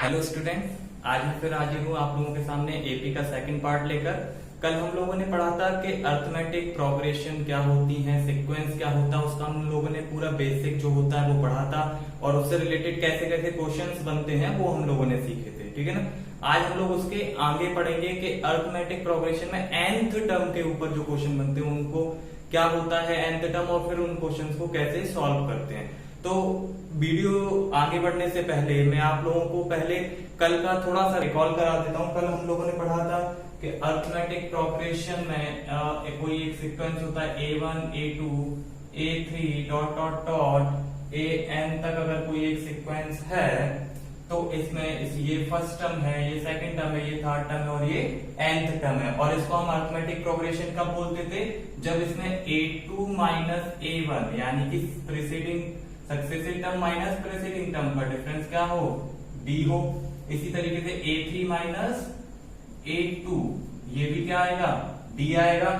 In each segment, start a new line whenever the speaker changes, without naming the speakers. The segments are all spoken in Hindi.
हेलो स्टूडेंट, आज मैं फिर हाजिर हूँ आप लोगों के सामने एपी का सेकंड पार्ट लेकर। कल हम लोगों ने पढ़ा था कि अर्थमेटिक प्रोग्रेशन क्या होती है, सीक्वेंस क्या होता है, उसका हम लोगों ने पूरा बेसिक जो होता है वो पढ़ा था और उससे रिलेटेड कैसे कैसे क्वेश्चंस बनते हैं वो हम लोगों ने सीखे थे। ठीक है ना। आज हम लोग उसके आगे पढ़ेंगे कि अर्थमेटिक प्रोग्रेशन में nth टर्म के ऊपर जो क्वेश्चन बनते हैं उनको क्या होता है nth टर्म और फिर उन क्वेश्चंस को कैसे सॉल्व करते हैं। तो वीडियो आगे बढ़ने से पहले मैं आप लोगों को पहले कल का थोड़ा सा रिकॉल करा देता हूँ। कल हम लोगों ने पढ़ा था कि अर्थमेटिक प्रोग्रेशन में कोई एक सीक्वेंस होता है A1, A2, A3 dot dot dot AN तक अगर कोई एक सीक्वेंस है तो इसमें ये फर्स्ट टर्म है, ये सेकंड टर्म है, ये थर्ड टर्म है और ये nth टर्म है। और इसको हम अर्थमेटिक प्रोग्रेशन कब बोलते थे? जब इसमें A2 माइनस A1 यानी कि preceding successive term minus preceding term का डिफरेंस क्या हो, D हो। इसी तरीके से A3 माइनस A2 ये भी क्या आएगा, D आएगा।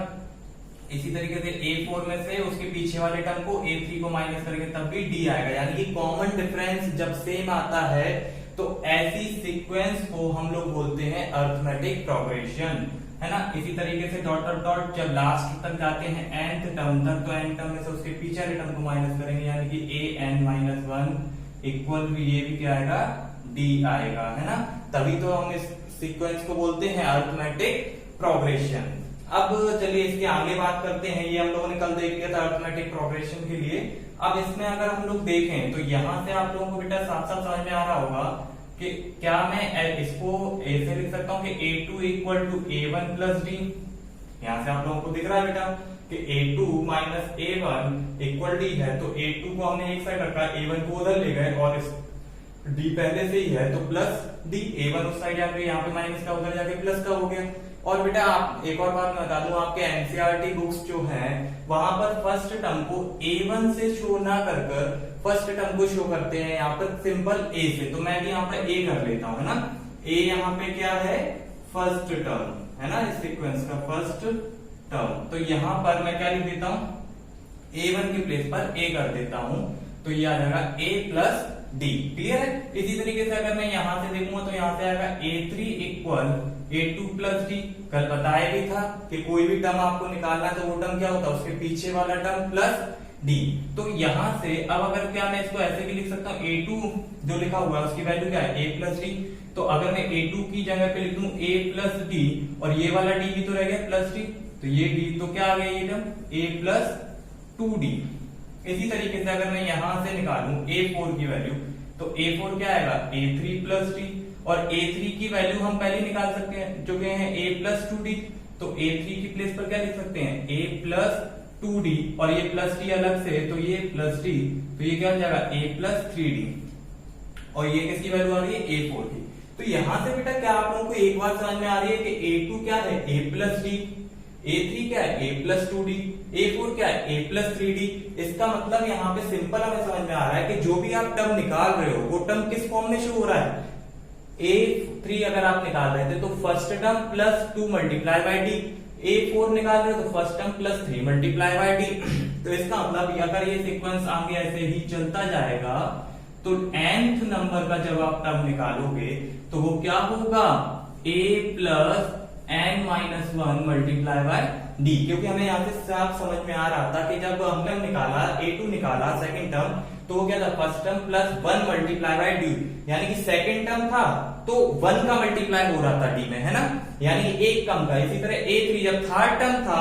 इसी तरीके से A4 में से उसके पीछे वाले टर्म को A3 को माइनस करेंगे तब भी D आएगा। यानी कि कॉमन डिफरेंस जब सेम आता है तो ऐसी सीक्वेंस को हम लोग बोलते हैं अर्थमेटिक प्रोग्रेशन, है ना। इसी तरीके से डॉट डॉट डॉट जब लास्ट तक जाते हैं nth टर्म तक तो nth टर्म में से उसके पीछे वाले टर्म को माइनस करेंगे यानी कि an माइनस 1 इक्वल ये भी क्या आएगा, D आएगा, है ना। तभी तो हम इस सीक्वेंस को बोलते हैं अर्थमेटिक प्रोग्रेशन। अब चलिए इसके आगे बात करते हैं। ये हम लोगों ने कल देख लिया था अर्थमेटिक प्रोग्रेशन के लिए। अब इसमें अगर हम लोग देखें तो यहां से आप लोगों को बेटा साफ साफ समझ में आ रहा होगा कि क्या मैं इसको ऐसे लिख सकता हूं कि A2 equal to A1 plus D। यहां से आप लोगों को दिख रहा है बेटा कि A2 minus A1 equal D है, तो A2 को हमने एक साइड रखा, A1 को उधर ले गए और इस D पहले से ही है तो प्लस D, A1 उस साइड जाके यहाँ पे माइनस का उधर जाके प्लस का हो गया। और बेटा आप एक और बात मैं बता दूं, आपके एनसीईआरटी बुक्स जो हैं वहां पर फर्स्ट टर्म को A1 से शो ना कर फर्स्ट टर्म को शो करते हैं यहाँ पर सिंपल A से। तो मैं भी यहाँ पर A कर लेता हूँ, है ना। A यहाँ पे क्या है, फर्स्ट टर्म, है ना, इस सीक्वेंस का फर्स्ट टर्म। तो यहाँ पर मैं क्या लिख देता हूँ, A1 की प्लेस पर A कर देता हूँ तो ये आ जाएगा A प्लस D। क्लियर है। इसी तरीके से अगर मैं यहां से देखूंगा तो यहां से आएगा A3 equal A2 plus D। कल बताया भी था कि कोई भी टर्म आपको निकालना है तो वो टर्म क्या होता है, उसके पीछे वाला टर्म प्लस D। तो यहां से अब अगर क्या मैं इसको ऐसे भी लिख सकता हूँ, A2 जो लिखा हुआ है उसकी वैल्यू क्या है, A प्लस D। तो अगर मैं A2 की जगह पे लिख दूं A प्लस D और ये वाला D भी तो रह गया प्लस D, तो ये D तो क्या आ गया ये टर्म A प्लस 2D। इसी तरीके से अगर मैं यहां से निकालूं A4 की वैल्यू तो A4 क्या आएगा, A3 प्लस D। और A3 की वैल्यू हम पहले निकाल सकते हैं जो कि है A प्लस 2D। तो A3 की प्लेस पर क्या लिख सकते हैं, A प्लस 2D और ये प्लस D अलग से तो ये प्लस D, तो ये क्या हो जाएगा A प्लस 3D और ये किसकी वैल्यू आ रही है, A4 की। तो यहां से बेटा क्या आप लोगों को एक बात समझ में आ रही है कि A2 क्या है, A प्लस D, A3 क्या है, A प्लस 2D, A4 क्या है, A प्लस 3D। इसका मतलब यहाँ पे सिंपल हमें समझ में आ रहा है कि जो भी आप टर्म निकाल रहे हो वो टर्म किस फॉर्म में शो हो रहा है। A3 अगर आप निकाल रहे थे तो first term plus 2 multiply by D, A4 निकाल रहे हो तो first term plus 3 multiply by D। तो इसका मतलब अगर ये सीक्वेंस आगे ऐसे ही चलता जाएगा तो nth नंबर का जब आप टर्म निकालोगे तो वो क्या होगा, A plus n minus 1 multiply by D। क्योंकि हमें यहाँ से साफ समझ में आ रहा था कि जब हमने निकाला A2 निकाला सेकंड टर्म तो वो क्या था, first term plus 1 multiply by D। यानी कि सेकंड टर्म था तो 1 का मल्टीप्लाई हो रहा था D में, है ना, यानी एक कम का। इसी तरह A3 जब थर्ड टर्म था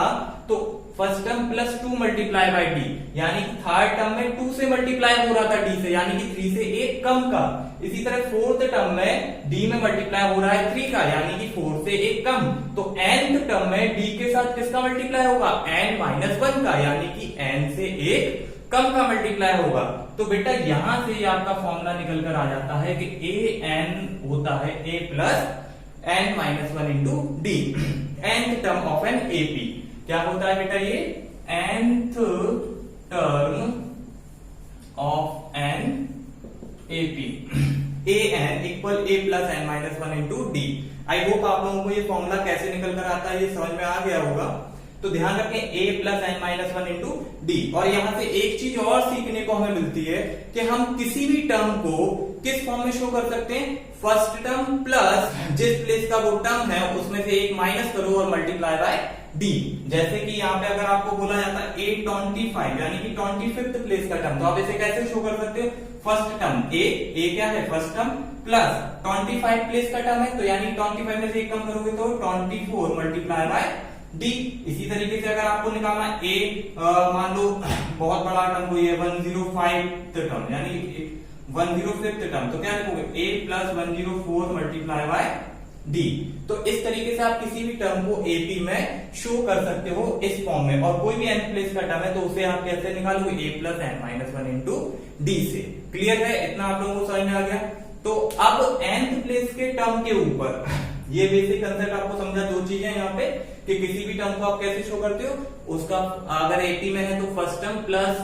तो first term plus 2 multiply by D, यानी कि थर्ड टर्म में 2 से मल्टीप्लाई हो रहा था D से, यानी कि 3 से एक कम का। इसी तरह फोर्थ टर्म में D में मल्टीप्लाई हो रहा है 3 का, यानी कि 4 से एक कम। तो nth टर्म में D के साथ किसका मल्टीप्लाई होगा, n माइनस 1 का, यानी कि n से एक कम का मल्टीप्लाई होगा। तो बेटा यहां से आपका फॉर्मूला निकल कर आ जाता है कि an होता है A plus n minus 1 into D, nth term of an AP। क्या होता है बेटा, ये nth term of an AP, an equal A plus n minus 1 into D। I hope आप लोगों को ये फॉर्मूला कैसे निकल कर आता है ये समझ में आ गया होगा। तो ध्यान रखें a plus n minus one into d. और यहां से एक चीज और सीखने को हमें मिलती है कि हम किसी भी टर्म को किस फॉर्म में शो कर सकते हैं, फर्स्ट टर्म प्लस जिस प्लेस का वो टर्म है उसमें से एक माइनस करो और मल्टीप्लाई बाय डी। जैसे कि यहाँ पे अगर आपको बोला जाता है A25 यानी कि 25th प्लेस का टर्म, तो आप इसे कैसे शो कर सकते हो, फर्स्ट टर्म a क्या है फर्स्ट टर्म प्लस 25 प्लेस का टर्म है तो यानी 25 में से एक कम करोगे तो 24 मल्टीप्लाई बाय डी। इसी तरीके से अगर आपको निकालना a मान लो बहुत बड़ा टर्म कोई है 105th टर्म यानी 105th टर्म, तो क्या लिखोगे a plus 104 multiply by D. तो इस तरीके से आप किसी भी टर्म को एपी में शो कर सकते हो इस फॉर्म में। और कोई भी nth प्लेस का टर्म है तो उसे आप कैसे निकालोगे, a plus n minus one into d से। क्लियर है, इतना आप लोगों को समझ में आ गया। तो अब nth प्लेस के टर्म के ऊपर ये बेसिक कंसेप्ट आपको समझा। दो चीजें यहाँ पे कि किसी भी टर्म को आप कैसे शो करते हो, उसका अगर एपी में है तो फर्स्ट टर्म प्लस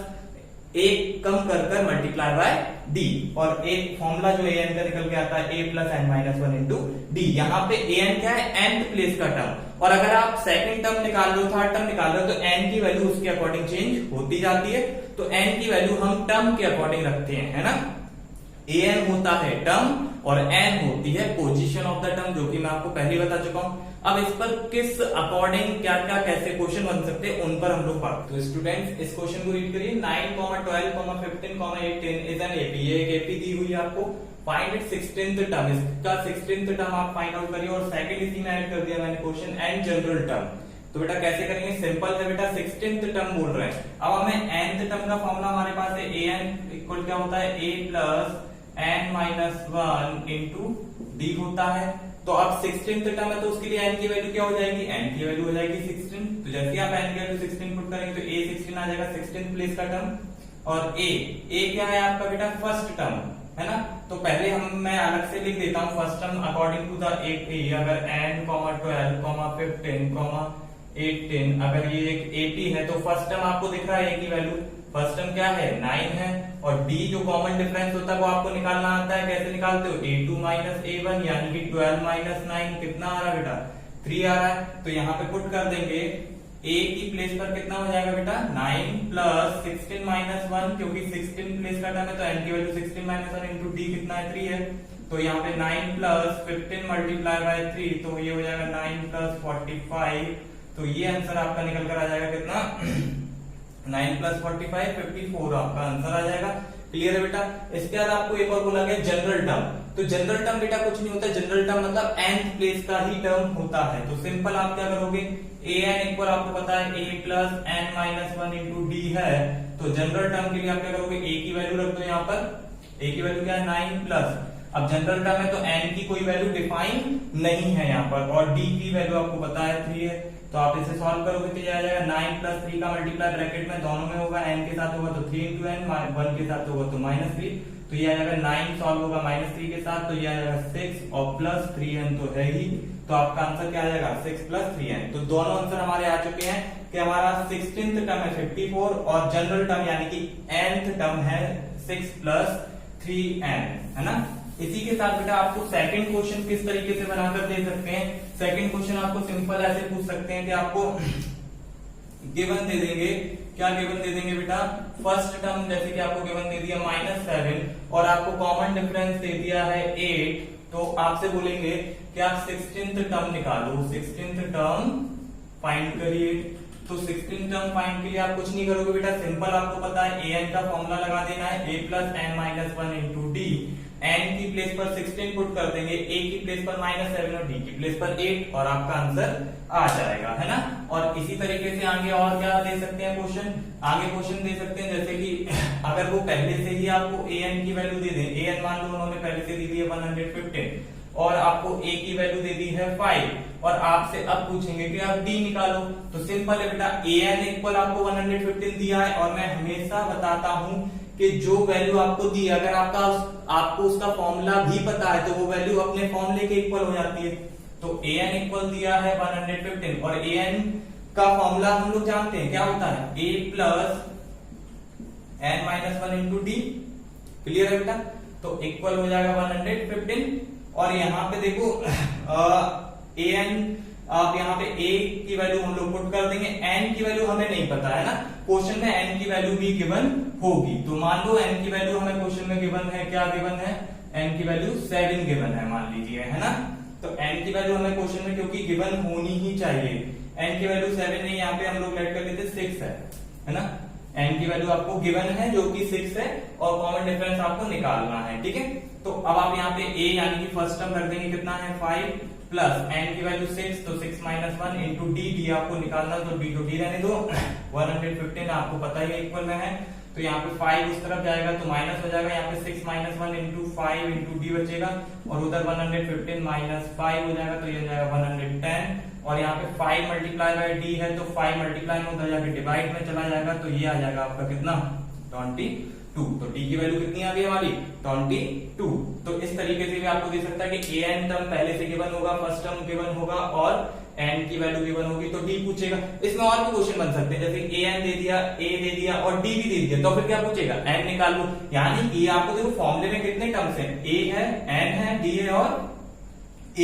एक कम कर कर मल्टीप्लाई बाय डी, और एक फॉर्मूला जो an का निकल के आता है a plus n minus one into d. यहाँ पे an क्या है, nth प्लेस का टर्म, और अगर आप सेकंड टर्म निकाल लो थर्ड टर्म निकाल लो तो n की वैल्यू उसके अकॉर्डिंग चेंज होती जाती है। तो n की वैल्यू हम टर्म के अकॉर्डिंग रखते हैं, है ना। an होता है टर्म और n होती है पोजीशन ऑफ द टर्म, जो कि मैं आपको पहले बता चुका हूं। अब इस पर किस अकॉर्डिंग क्या क्या कैसे क्वेश्चन बन सकते हैं उन पर हम लोग बात। तो स्टूडेंट्स इस क्वेश्चन को रीड करिए, 9, 12, 15, 8, 10 इज एन एपी। ये एक एपी दी हुई है आपको, फाइंड इट 16th टर्म, इसका 16th टर्म आप फाइंड आउट करिए। और सेकंड इसी में ऐड कर दिया मैंने क्वेश्चन एंड जनरल टर्म। तो बेटा कैसे करेंगे, सिंपल है बेटा, 16th टर्म बोल रहे हैं। अब हमें nth टर्म का फॉर्मूला हमारे पास है an इक्वल क्या होता है, a plus n minus one into d होता है। तो अब 16th टर्म है तो उसके लिए n की वैल्यू क्या हो जाएगी, n की वैल्यू हो जाएगी 16। तो जैसे आप n की वैल्यू 16 पुट करेंगे तो a 16 आ जाएगा 16th प्लेस का टर्म। और a क्या है आपका बेटा, फर्स्ट टर्म है ना। तो पहले मैं अलग से लिख देता हूँ first term according to the AP. अगर n, 12, 15, 18 अगर ये एक एपी है तो फर्स्ट टर्म आपको दिख रहा है a की वैल्यू, फर्स्ट टर्म क्या है 9 है। और d जो कॉमन डिफरेंस होता है वो आपको निकालना आता है, कैसे निकालते हो, a2 माइनस a1 यानी कि 12 माइनस 9 कितना आ रहा है बेटा, 3 आ रहा है। तो यहाँ पे पुट कर देंगे a की प्लेस पर कितना हो जाएगा बेटा, 9 प्लस 16 माइनस 1, क्योंकि 16 प्लेस का टर्म है तो n की वैल्यू 16 माइनस 1 इंटू डी कितना है, 3 है। तो यहाँ पे 9 प्लस 15 मल्टीप्लाई बाय 3, तो ये हो जाएगा 9 प्लस 45। तो ये आंसर आपका निकल कर आ जाएगा कितना 9 प्लस 45 54 आपका आंसर आ जाएगा। क्लियर है बेटा। इसके बाद आपको एक और बोला गया जनरल टर्म। तो जनरल टर्म बेटा कुछ नहीं होता, जनरल टर्म मतलब nth प्लेस का ही टर्म होता है। तो सिंपल आप क्या करोगे, an इक्वल आपको पता है a plus n minus one into d है। तो जनरल टर्म के लिए आप क्या करोगे, a की वैल्यू रख दो यहाँ पर, a की वैल्यू क्या है 9 प्लस, अब जनरल टर्म है तो n की कोई वैल्यू डिफाइन नहीं है यहाँ पर, और d की वैल्यू आपको पता है 3 है। तो आप इसे सॉल्व करोगे तो ये आ जाएगा 9 प्लस 3 का मल्टीप्लाई ब्रैकेट में दोनों में होगा, n के साथ होगा तो 3 इंटू एन, 1 के साथ होगा तो माइनस 3। तो ये आ जाएगा 9 सॉल्व होगा माइनस 3 के साथ, तो ये आ जाएगा 6 और प्लस 3n तो है ही। तो आपका आंसर क्या आ जाएगा 6 प्लस 3n। तो दोनों आंसर हमारे आ चुके हैं कि हमारा 16th टर्म है 54 और जनरल टर्म यानी कि nth टर्म है 6 प्लस 3n, है ना। इसी के साथ बेटा आपको सेकंड क्वेश्चन किस तरीके से बनाकर दे सकते हैं। सेकंड क्वेश्चन आपको सिंपल ऐसे पूछ सकते हैं कि आपको गिवन दे देंगे, क्या गिवन दे देंगे बेटा, फर्स्ट टर्म जैसे कि आपको गिवन दे दिया -7 और आपको कॉमन डिफरेंस दे दिया है 8। तो आपसे बोलेंगे कि आप 16th टर्म निकालो, 16th टर्म फाइंड करिए। तो 16th टर्म फाइंड के लिए आप कुछ नहीं करोगे बेटा, सिंपल आपको पता है an का फॉर्मूला लगा देना है, a plus n minus one into d. n की प्लेस पर 16 पुट कर देंगे, a की प्लेस पर -7 और d की प्लेस पर 8 और आपका आंसर आ जाएगा, है ना। और इसी तरीके से आगे और क्या दे सकते हैं क्वेश्चन, आगे क्वेश्चन दे सकते हैं जैसे कि अगर वो पहले से ही आपको an की वैल्यू दे दें, an मान लो उन्होंने पहले से दी है 115 और आपको a की वैल्यू दे दी है 5 और आपसे अब पूछेंगे कि आप d निकालो। तो सिंपल है बेटा, an इक्वल आपको 115 दिया है और मैं हमेशा बताता हूं कि जो वैल्यू आपको दी, अगर आपको उसका फॉर्मूला भी पता है तो वो वैल्यू अपने फॉर्मूले के इक्वल हो जाती है। तो an इक्वल दिया है 115 और an का फॉर्मूला हम लोग जानते हैं क्या होता है, a plus n minus one into d. Clear है बेटा। तो इक्वल हो जाएगा 115 और यहाँ पे देखो an आप यहाँ पे a की वैल्यू हम लोग पुट कर देंगे, n की वैल्यू हमें नहीं पता है ना, क्वेश्चन में n की वैल्यू भी गिवन होगी। तो मान लो n की वैल्यू हमें क्वेश्चन में गिवन है, क्या गिवन है, n की वैल्यू 7 गिवन है मान लीजिए, है ना। तो n की वैल्यू हमें क्वेश्चन में क्योंकि गिवन होनी ही चाहिए, n की वैल्यू 7 नहीं, यहाँ पे हम लोग लेट कर लेते 6 है ना। n की वैल्यू आपको गिवन है जो कि 6 है और कॉमन डिफरेंस आपको निकालना है, ठीक है। तो अब आप यहाँ पे a यानी कि फर्स्ट टर्म रख देंगे, कितना है 5 प्लस n की वैल्यू 6, तो 6 माइनस 1 इंटू डी आपको निकालना, तो डी तो डी रहने दो, 115 आपको पता ही इक्वल में है। तो यहाँ पे 5 उस तरफ जाएगा तो माइनस हो जाएगा, यहाँ पे 6 माइनस 1 इंटू 5 इंटू डी बचेगा और उधर 115 माइनस 5 हो जाएगा, तो ये हो जाएगा 110 और यहाँ पे 5 मल्टीप्लाई बाय डी है तो 5 मल्टीप्लाई में उधर जाके डिवाइड में चला जाएगा, तो ये आ जाएगा आपका कितना 22। तो डी की वैल्यू कितनी आ गई हमारी 22। तो इस तरीके से भी आपको दे सकता है कि an टर्म पहले से गिवन होगा, फर्स्ट टर्म गिवन होगा और n की वैल्यू गिवन होगी तो d पूछेगा। इसमें और भी क्वेश्चन बन सकते हैं, जैसे an दे दिया, a दे दिया और d भी दे दिया, तो फिर क्या पूछेगा n निकाल लो। यानी कि आपको देखो फॉर्मूले में कितने टर्म्स हैं, a है, n है, d है और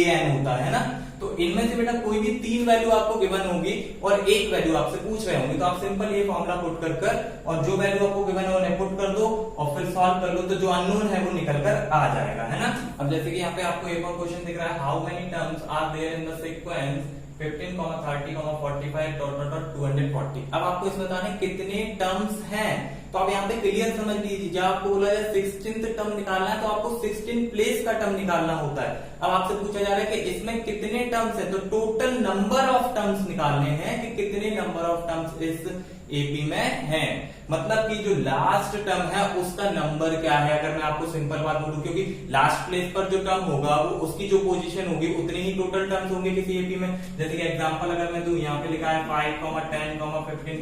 an होता है ना। तो इनमें से बेटा कोई भी 3 वैल्यू आपको गिवन होगी और एक वैल्यू आपसे पूछ रहे होंगे, तो आप सिंपल ये फॉर्मूला पुट कर और जो वैल्यू आपको गिवन है उन्हें पुट कर दो और फिर सॉल्व कर लो, तो जो अननोन है वो निकल कर आ जाएगा, है ना। अब जैसे कि यहाँ पे आपको एक और क्वेश्चन दिख रहा है, how many terms are there in the sequence 15, 30, 45 240। अब आपको इसमें बताना है कितने टर्म्स हैं। तो आप यहाँ पे क्लियर समझ लीजिए, जब आपको बोला है 16th टर्म निकालना है तो आपको 16 प्लेस का टर्म निकालना होता है। अब आपसे पूछा जा रहा है कि इसमें कितने टर्म्स है, तो टोटल नंबर ऑफ टर्म्स निकालने हैं कि कितने नंबर ऑफ टर्म्स इस एपी में हैं। मतलब कि जो लास्ट टर्म है उसका नंबर क्या है, अगर मैं आपको सिंपल बात बोलूं, क्योंकि लास्ट प्लेस पर जो टर्म होगा वो उसकी जो पोजीशन होगी उतने ही टोटल टर्म्स होंगे किसी एपी में। जैसे कि एग्जांपल अगर मैं दूं, यहाँ पे लिखा है 5, 10, 15,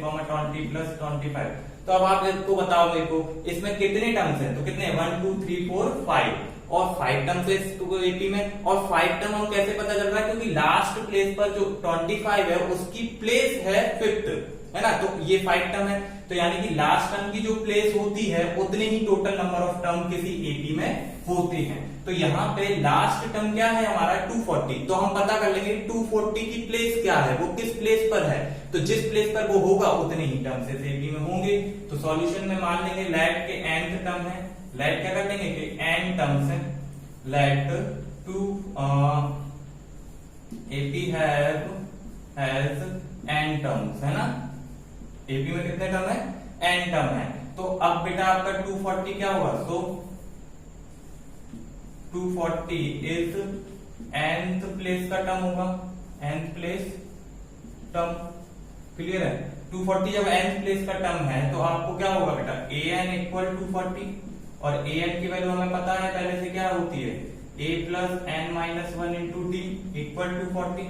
20 प्लस 25। तो अब आप इसको बताओ मेरे को इसमें कितने टर्म्स हैं, तो कितने 1 2 3 4 5 और 5 टर्म्स है एपी में। और 5 टर्म हम कैसे पता चल रहा है, क्योंकि लास्ट प्लेस पर जो 25 है उसकी प्लेस है 5th, है ना। तो ये 5 टर्म है, तो यानी कि लास्ट टर्म की जो प्लेस होती है उतने ही टोटल नंबर ऑफ टर्म किसी एपी में होते हैं। तो यहाँ पे लास्ट टर्म क्या है हमारा 240, तो हम पता कर लेंगे 240 की प्लेस क्या है, वो किस प्लेस पर है, तो जिस प्लेस पर वो होगा उतने ही टर्म से एपी में होंगे। तो सॉल्यूशन में मान लेंगे लेट के nth टर्म है, लेट क्या कर लेंगे कि n टर्म्स है, let to AP has n terms, है ना। एपी में कितने टर्म है, n टर्म है। तो अब बेटा आपका 240 क्या होगा, सो 240 इज nth प्लेस का टर्म होगा, nth प्लेस टर्म, क्लियर है। 240 जब nth प्लेस का टर्म है तो आपको क्या होगा बेटा an इक्वल 240 और an की वैल्यू हमें पता है पहले से क्या होती है, a plus n minus 1 into D equal 240।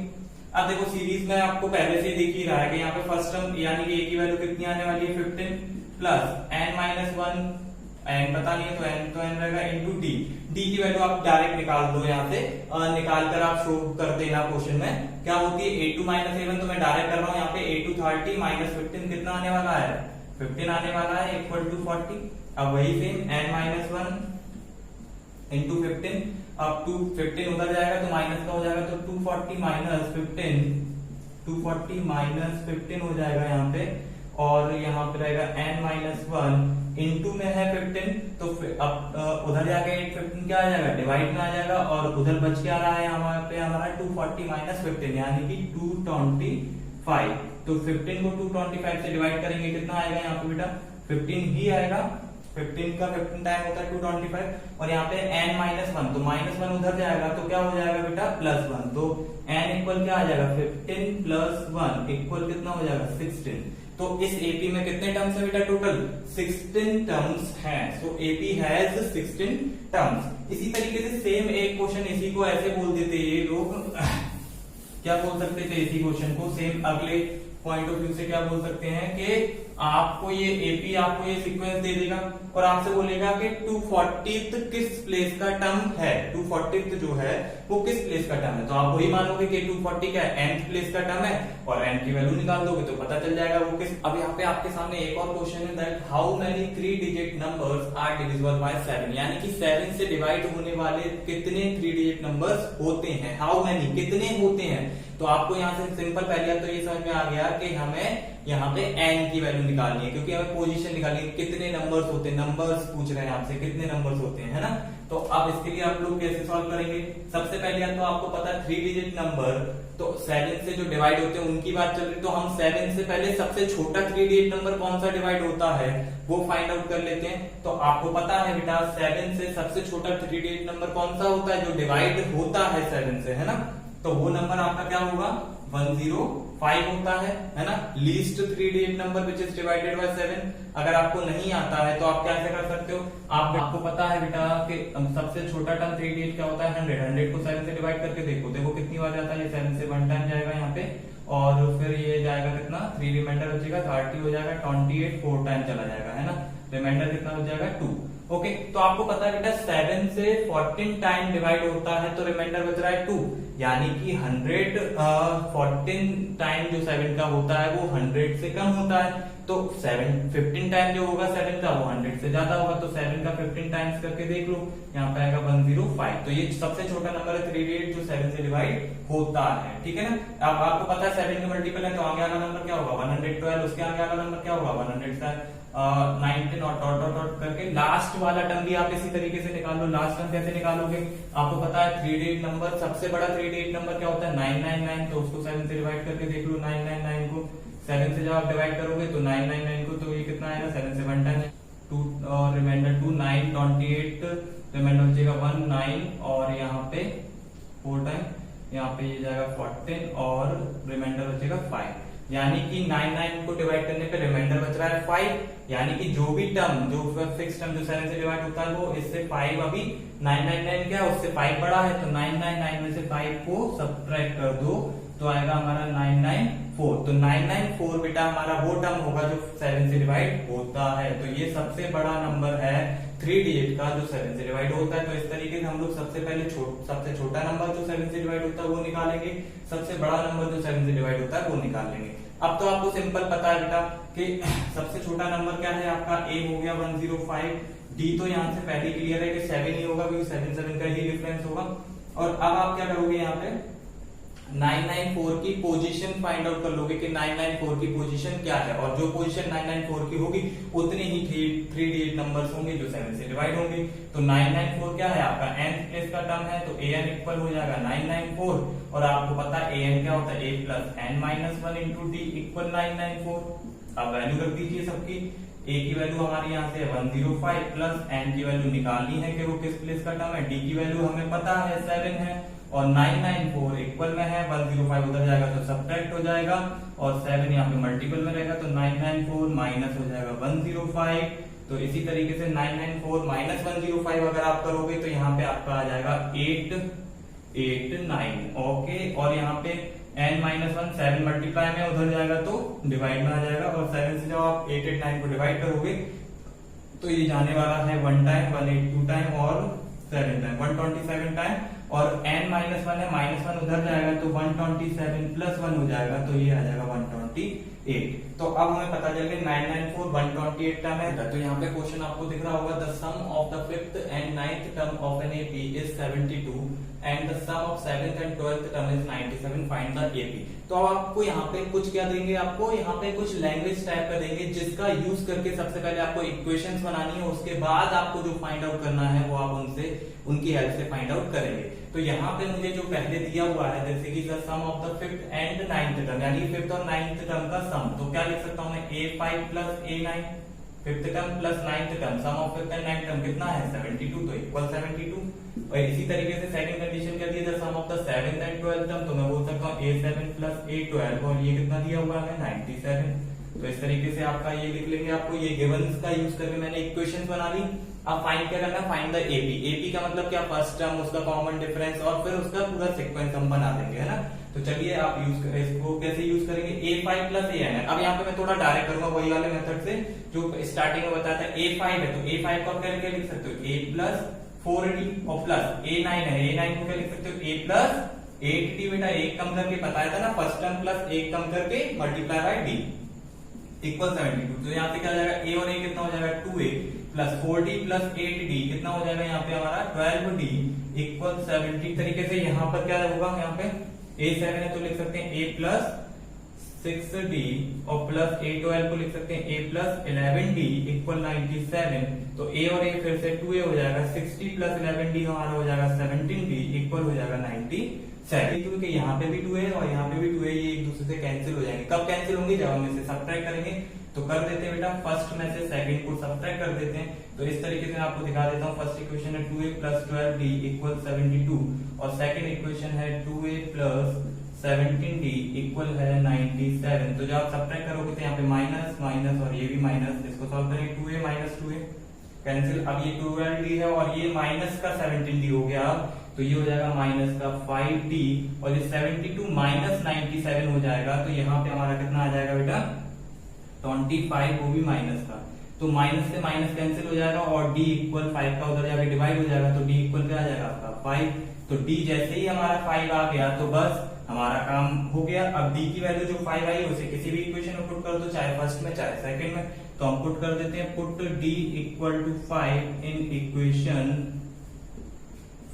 अब देखो सीरीज में आपको पहले से दिख ही रहा है कि यहाँ पे फर्स्ट टर्म यानी कि a की वैल्यू कितनी आने वाली है 15 प्लस n माइनस 1, n पता नहीं है तो n रहेगा इंटू डी। डी की वैल्यू आप डायरेक्ट निकाल दो, यहाँ से निकाल कर आप शो कर देना क्वेश्चन में क्या होती है a2 माइनस a1, तो मैं डायरेक्ट कर रहा हूँ यहाँ पे a2 30 माइनस 15 कितना आने वाला है 15 आने वाला है इक्वल टू 40। अब वही सेम n माइनस 1 इंटू 15, अब 15 उधर जाएगा तो माइनस का हो जाएगा, तो 240 माइनस 15, 240 माइनस 15 हो जाएगा यहाँ पे और यहाँ पे रहेगा n माइनस 1 इंटू में है 15, तो अब उधर जाके 15 क्या आ जाएगा डिवाइड में आ जाएगा और उधर बच क्या रहा है हमारे पे हमारा 240 माइनस 15 यानी कि 225। तो 15 को 225 से डिवाइड करेंगे कितना आएगा यहाँ पे बेटा 15 ही आएगा, 15 का 15 टाइम होता है 225 और यहाँ पे n माइनस 1, तो माइनस 1 उधर जाएगा तो क्या हो जाएगा बेटा प्लस 1, तो n इक्वल क्या आ जाएगा 15 प्लस 1 इक्वल कितना हो जाएगा 16। तो इस एपी में कितने टर्म्स है बेटा टोटल 16 टर्म्स हैं। सो एपी हैज 16 टर्म्स। इसी तरीके से सेम एक क्वेश्चन इसी को ऐसे बोल देते ये लोग क्या बोल सकते थे इसी क्वेश्चन को सेम अगले पॉइंट ऑफ व्यू से क्या बोल सकते हैं कि आपको ये एपी आपको ये सीक्वेंस दे देगा और आपसे बोलेगा कि 240th किस प्लेस का टर्म है, 240th जो है वो किस प्लेस का टर्म है। तो आप वही मानोगे कि 240 क्या है, nth प्लेस का टर्म है और n की वैल्यू निकाल दोगे तो पता चल जाएगा वो किस। अब यहाँ पे आपके सामने एक और क्वेश्चन है that how many 3 digit numbers are divisible by 7, यानी कि 7 से डिवाइड होने वाले कितने 3 डिजिट नंबर्स होते हैं, हाउ मेनी कितने होते हैं। तो आपको यहाँ से सिंपल पहले तो ये समझ में आ गया कि हमें यहाँ पे n की वैल्यू निकालनी है, क्योंकि हमें पोजीशन निकालनी है, कितने नंबर्स होते हैं, नंबर्स पूछ रहे हैं आपसे कितने नंबर्स होते हैं, है ना। तो अब इसके लिए आप लोग कैसे सॉल्व करेंगे, सबसे पहले तो आपको पता है 3 डिजिट नंबर तो 7 से जो डिवाइड होते हैं उनकी बात चल रही, तो हम 7 से पहले सबसे छोटा 3 डिजिट नंबर कौन सा डिवाइड होता है वो फाइंड आउट कर लेते हैं। तो आपको पता है बेटा 7 से सबसे छोटा 3 डिजिट नंबर कौन सा होता है जो डिवाइड होता है 7 से, है ना। तो वो नंबर आपका क्या होगा 105 होता है ना। Least 3 digit number which is divided by 7। अगर आपको नहीं आता है तो आप क्या कर सकते हो, आपको पता है बेटा कि सबसे छोटा टर्म 3 डिजिट क्या होता है 100 को 7 से डिवाइड करके देखो कितनी बार जाता है, ये 7 से 1 टाइम जाएगा यहाँ पे और फिर ये जाएगा कितना 3 रिमाइंडर बचेगा 30 हो जाएगा 28 4 टाइम चला जाएगा, है ना। रिमाइंडर कितना हो जाएगा 2। ओके तो आपको पता है बेटा 7 से 14 टाइम डिवाइड होता है तो रिमाइंडर बच रहा है 2, यानी कि 14 टाइम जो 7 का होता है वो 100 से कम होता है। तो 15 टाइम जो होगा 7 का वो 100 से ज्यादा होगा, तो 7 का 15 टाइम्स करके देख लो, यहाँ पे आएगा 105। तो ये सबसे छोटा नंबर है 3 डिजिट जो 7 से डिवाइड होता है, ठीक है ना। अब आपको पता है 7 के मल्टीपल है तो आगे वाला नंबर क्या होगा 112, उसके आगे वाला नंबर क्या होगा 119 और डॉट करके लास्ट वाला टर्म भी आप इसी तरीके से निकाल लो। लास्ट टर्म कैसे निकालोगे, आपको पता है 3 डिजिट नंबर सबसे बड़ा 3 डिजिट नंबर क्या होता है 999, तो उसको 7 से डिवाइड करके देख लो 999 को 7 से जब आप डिवाइड करोगे तो 999 को तो ये कितना आएगा 7 से 1 टाइम 2 और रिमाइंडर 2 9 28 रिमाइंडर बचेगा 1 9 और यहाँ पे 4 टाइम यहाँ पे ये जाएगा 14 और रिमाइंडर बचेगा 5, यानी कि 99 को डिवाइड करने पे रिमाइंडर बच रहा है 5, यानी कि जो भी टर्म जो फिक्स टर्म जो 7 से डिवाइड होता है वो इससे 5 अभी 999 क्या है उससे 5 बड़ा है, तो 999 में से 5 को सब्ट्रैक्ट कर दो तो आएगा हमारा 994। तो 994 बेटा हमारा वो टर्म होगा जो 7 से डिवाइड होता है। तो ये सबसे बड़ा नंबर है 3 डिजिट का जो 7 से डिवाइड होता है। तो इस तरीके से हम लोग सबसे पहले सबसे छोटा नंबर जो 7 से डिवाइड होता है वो निकालेंगे, सबसे बड़ा नंबर जो 7 से डिवाइड होता है वो निकाल लेंगे। अब तो आपको सिंपल पता है बेटा कि सबसे छोटा नंबर क्या है आपका a हो गया 105, d तो यहाँ से पहले क्लियर है कि 7 ही होगा क्योंकि 7 का ही डिफरेंस होगा। और अब आप क्या करोगे यहाँ पे 994 की पोजीशन फाइंड आउट कर लोगे कि 994 की पोजीशन क्या है, और जो पोजीशन 994 की होगी उतने ही 3 डिजिट नंबर्स होंगे जो 7 से डिवाइड होंगे। तो 994 क्या है आपका nth प्लेस का टर्म है, तो an इक्वल हो जाएगा 994 और आपको पता है an क्या होता है a plus n minus 1 into D equal 994। अब वैल्यू रख दीजिए सबकी, a की वैल्यू हमारी यहाँ से 105 प्लस n की वैल्यू निकालनी है कि वो किस प्लेस का टर्म है, d की वैल्यू हमें पता है 7 है और 994 इक्वल में है 105 उधर जाएगा तो सब्ट्रैक्ट हो जाएगा और 7 यहाँ पे मल्टीपल में रहेगा तो 994 माइनस हो जाएगा 105। तो इसी तरीके से 994 माइनस 105 अगर आप करोगे तो यहाँ पे आपका आ जाएगा 889। ओके और यहाँ पे n माइनस 1 7 मल्टीप्लाई में उधर जाएगा तो डिवाइड में आ जाएगा और 7 से जब आप 889 को डिवाइड करोगे तो ये जाने वाला है 1 टाइम 182 टाइम और 7 टाइम 127 टाइम और n माइनस 1 है माइनस 1 उधर जाएगा तो 127 प्लस 1 हो जाएगा तो ये आ जाएगा 128। तो अब हमें पता चल गया 994 128 टर्म है। तो यहाँ पे क्वेश्चन आपको दिख रहा होगा the sum of the 5th and 9th term of an AP is 72 and the sum of 7th and 12th term is 97, find the AP. तो अब आपको यहाँ पे कुछ क्या देंगे, आपको यहाँ पे कुछ लैंग्वेज टाइप का देंगे जिसका यूज करके सबसे पहले आपको इक्वेशंस बनानी है, उसके बाद आपको जो फाइंड आउट करना है वो आप उनकी हेल्प से फाइंड आउट करेंगे। तो यहाँ पे मुझे जो पहले दिया हुआ है जैसे कि the sum of the 5th and 9th term, यानी 5th और 9th टर्म का सम, तो क्या लिख सकता हूँ मैं a5 plus a9 5th term plus 9th term, sum of 5th and 9th term कितना है 72, तो इक्वल 72। और इसी तरीके से सेकंड कंडीशन क्या दी है sum of the 7th and 12th term, तो मैं बोल सकता हूँ a7 प्लस a12 और ये कितना दिया हुआ है 97। तो इस तरीके से आपका ये लिख लेंगे, आपको ये गिवंस का यूज करके मैंने इक्वेशंस बना ली। अब फाइंड क्या करना है, फाइंड द एपी। एपी का मतलब क्या, फर्स्ट टर्म, उसका कॉमन डिफरेंस और फिर उसका पूरा सीक्वेंस हम बना देंगे, है ना। तो चलिए आप इसको कैसे यूज करेंगे, a5 प्लस an। अब यहाँ पे मैं थोड़ा डायरेक्ट करूंगा वही वाले मेथड से जो स्टार्टिंग में बताया था। a5 है तो a5 को आप क्या लिख सकते हो, a प्लस 4d और प्लस a9 है, a9 को क्या लिख सकते हो, a प्लस 8d। बेटा एक कम करके बताया था ना, फर्स्ट टर्म प्लस एक कम करके मल्टीप्लाई बाय d इक्वल 72। तो यहाँ पे क्या हो जाएगा, a और a कितना हो जाएगा 2a plus 4d plus 8d कितना हो जाएगा यहाँ पे हमारा 12d इक्वल 70। तरीके से यहाँ पर क्या होगा, यहाँ पे a7 है तो लिख सकते हैं a प्लस 6d और प्लस a12 को लिख सकते हैं a प्लस 11d इक्वल 97। तो a और a फिर से 2a हो जाएगा, 60 प्लस 11d हमारा हो जाएगा 17d इक्वल हो जाएगा 97। क्योंकि यहाँ पे भी 2 है और यहाँ पे भी 2 है, ये एक दूसरे से कैंसिल हो जाएंगे। कब कैंसिल होंगे, जब हम इसे सब्ट्रैक्ट करेंगे। तो कर देते हैं बेटा, फर्स्ट में से सेकंड को सब्ट्रैक्ट कर देते हैं। तो इस तरीके से मैं आपको दिखा देता हूँ। फर्स्ट इक्वेशन है 2a प्लस 12d इक्वल 72 और सेकंड इक्वेशन है 2a प्लस 17d इक्वल है 97। तो जब आप सब्ट्रैक्ट करोगे तो यहाँ पे माइनस माइनस और ये भी माइनस, इसको सॉल्व करेंगे 2a माइनस 2a कैंसिल। अब ये 12d है और ये माइनस का 17d हो गया, तो ये हो जाएगा माइनस का 5d और ये 72 माइनस 97 हो जाएगा। तो यहाँ पे हमारा कितना आ जाएगा बेटा 25, वो भी माइनस का। तो माइनस से माइनस कैंसिल हो जाएगा और d इक्वल 5 का उधर जाके डिवाइड हो जाएगा, तो d इक्वल क्या आ जाएगा आपका 5। तो d जैसे ही हमारा 5 आ गया तो बस हमारा काम हो गया। अब d की वैल्यू जो 5 आई उसे किसी भी इक्वेशन में पुट कर दो, चाहे फर्स्ट में चाहे सेकंड में। तो हम पुट कर देते हैं, put d equal to 5 in equation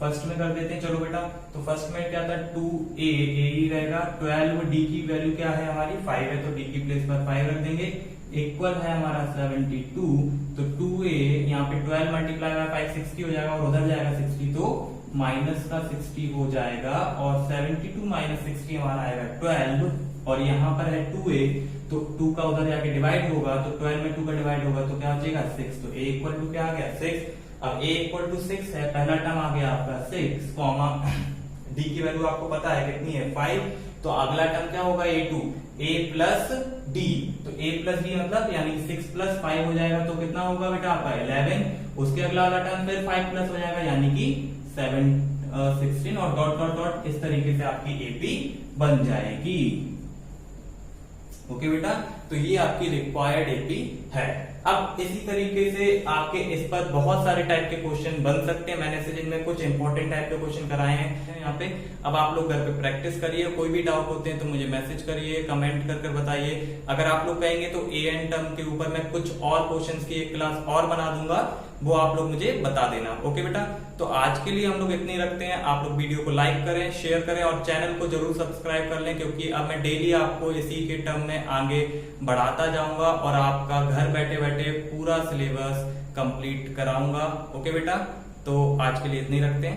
first में कर देते हैं। चलो बेटा, तो फर्स्ट में क्या था 2a ही रहेगा, 12d की वैल्यू क्या है हमारी 5 है, तो d की प्लेस पर 5 रख देंगे इक्वल है हमारा 72। तो 2a यहाँ पे 12 मल्टीप्लाई बाय 5 60 हो जाएगा और उधर जाएगा 60, तो माइनस का 60 हो जाएगा और 72 माइनस 60 हमारा आएगा 12 और यहाँ पर है 2a, तो 2 का उधर जाके डिवाइड होगा, तो 12 में 2 का डिवाइड होगा तो क्या हो जाएगा 6। तो a इक्वल टू क्या आ गया 6। अब a इक्वल टू 6 है, पहला टर्म आ गया आपका 6 कॉमा d की वैल्यू आपको पता है कितनी है 5। तो अगला टर्म क्या होगा a2 a प्लस d। तो a प्लस d मतलब यानी 6 प्लस 5 हो जाएगा, तो कितना होगा बेटा आपका 11। उसके अगला वाला टर्म फिर 5 प्लस हो जाएगा यानी कि 16 और डॉट डॉट डॉट इस तरीके से आपकी एपी बन जाएगी। ओके बेटा, तो ये आपकी रिक्वायर्ड एपी है। अब इसी तरीके से आपके इस पर बहुत सारे टाइप के क्वेश्चन बन सकते हैं। मैंने से जिनमें कुछ इंपॉर्टेंट टाइप के क्वेश्चन कराए हैं यहाँ पे। अब आप लोग घर पे प्रैक्टिस करिए, कोई भी डाउट होते हैं तो मुझे मैसेज करिए, कमेंट कर बताइए। अगर आप लोग कहेंगे तो an टर्म के ऊपर मैं कुछ और क्वेश्चंस की एक क्लास और बना दूंगा, वो आप लोग मुझे बता देना। ओके बेटा, तो आज के लिए हम लोग इतने रखते हैं। आप लोग वीडियो को लाइक करें, शेयर करें और चैनल को जरूर सब्सक्राइब कर लें, क्योंकि अब मैं डेली आपको इसी के टर्म में आगे बढ़ाता जाऊंगा और आपका घर बैठे बैठे पूरा सिलेबस कंप्लीट कराऊंगा। ओके बेटा, तो आज के लिए इतने रखते हैं।